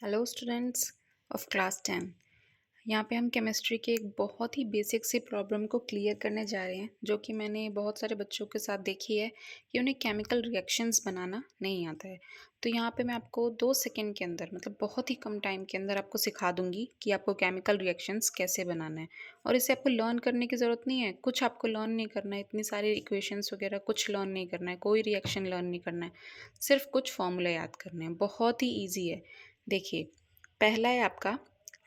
Hello students of class 10। यहाँ पे हम केमिस्ट्री के एक बहुत ही बेसिक सी प्रॉब्लम को क्लियर करने जा रहे हैं, जो कि मैंने बहुत सारे बच्चों के साथ देखी है कि उन्हें केमिकल रिएक्शंस बनाना नहीं आता है। तो यहाँ पे मैं आपको 2 सेकंड के अंदर, मतलब बहुत ही कम टाइम के अंदर आपको सिखा दूंगी कि आपको केमिकल रिएक्शंस कैसे बनाना है। और इसे आपको लर्न करने की ज़रूरत नहीं है, कुछ आपको लर्न नहीं करना है, इतनी सारी इक्वेशंस वगैरह कुछ लर्न नहीं करना है, कोई रिएक्शन लर्न नहीं करना है, सिर्फ कुछ फॉर्मूले याद करने हैं। बहुत ही ईजी है। देखिए, पहला है आपका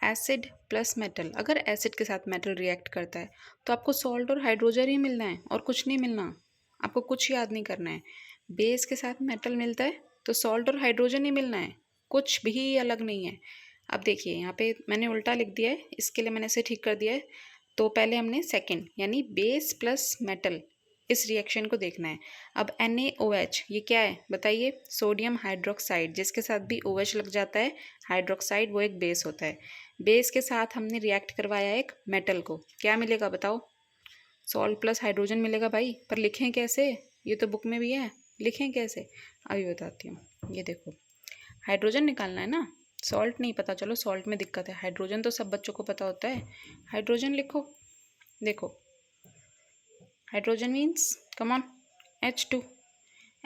एसिड प्लस मेटल। अगर एसिड के साथ मेटल रिएक्ट करता है तो आपको सॉल्ट और हाइड्रोजन ही मिलना है और कुछ नहीं मिलना, आपको कुछ याद नहीं करना है। बेस के साथ मेटल मिलता है तो सॉल्ट और हाइड्रोजन ही मिलना है, कुछ भी अलग नहीं है। अब देखिए, यहाँ पे मैंने उल्टा लिख दिया है, इसके लिए मैंने इसे ठीक कर दिया है। तो पहले हमने सेकंड यानी बेस प्लस मेटल, इस रिएक्शन को देखना है। अब NaOH ये क्या है बताइए? सोडियम हाइड्रोक्साइड, जिसके साथ भी OH लग जाता है हाइड्रोक्साइड, वो एक बेस होता है। बेस के साथ हमने रिएक्ट करवाया एक मेटल को, क्या मिलेगा बताओ? सॉल्ट प्लस हाइड्रोजन मिलेगा भाई। पर लिखें कैसे? ये तो बुक में भी है, लिखें कैसे अभी बताती हूँ। ये देखो, हाइड्रोजन निकालना है ना, सॉल्ट नहीं पता, चलो सॉल्ट में दिक्कत है, हाइड्रोजन तो सब बच्चों को पता होता है। हाइड्रोजन लिखो, देखो hydrogen means come on H2,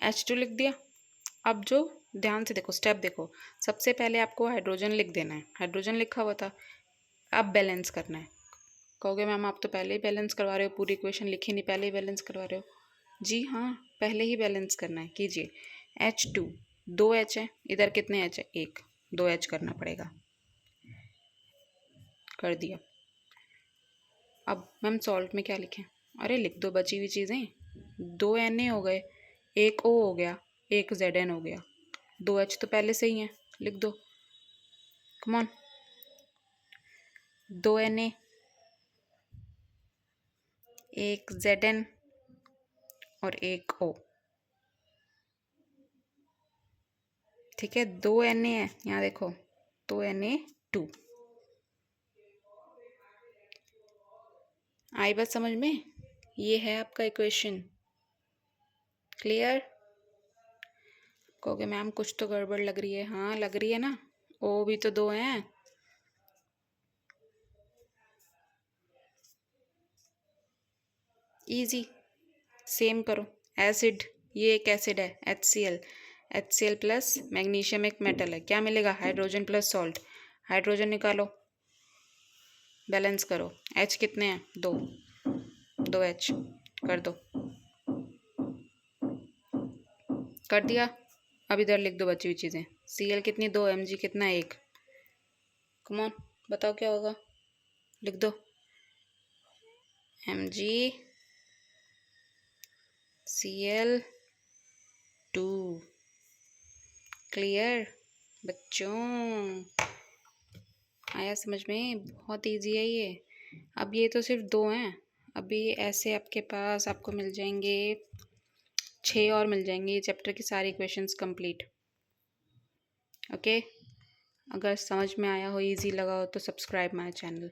H2 लिख दिया। अब जो ध्यान से देखो, स्टेप देखो, सबसे पहले आपको हाइड्रोजन लिख देना है, हाइड्रोजन लिखा हुआ था। अब बैलेंस करना है। कहोगे मैम आप तो पहले ही बैलेंस करवा रहे हो, पूरी इक्वेशन लिखी नहीं, पहले ही बैलेंस करवा रहे हो। जी हाँ, पहले ही बैलेंस करना है। कीजिए, H2 दो H है, इधर कितने H है? एक, 2H करना पड़ेगा। कर दिया। अब मैम सॉल्ट में क्या लिखें? अरे लिख दो बची हुई चीज़ें। 2Na हो गए, एक O हो गया, एक Zn हो गया, 2H तो पहले से ही है, लिख दो। कम ऑन, 2Na, एक Zn और एक O। ठीक है, 2Na है, यहाँ देखो 2Na2। आई बात समझ में? ये है आपका इक्वेशन। क्लियर? कहोगे मैम कुछ तो गड़बड़ लग रही है। हाँ लग रही है ना, O भी तो दो हैं। इजी, सेम करो। एसिड, ये एक एसिड है HCl, HCl प्लस मैग्नीशियम एक मेटल है, क्या मिलेगा? Hydrogen plus salt. हाइड्रोजन निकालो, बैलेंस करो। H कितने हैं? दो, 2H कर दो। कर दिया। अब इधर लिख दो बची हुई चीज़ें। Cl कितनी? 2, Mg कितना? 1। कम ऑन, बताओ क्या होगा? लिख दो, Mg Cl2। क्लियर बच्चों? आया समझ में? बहुत इजी है ये। अब ये तो सिर्फ दो हैं, अभी ऐसे आपके पास आपको मिल जाएंगे 6 और मिल जाएंगे, ये चैप्टर की सारी इक्वेशंस कंप्लीट। ओके, अगर समझ में आया हो, इजी लगा हो तो सब्सक्राइब माय चैनल।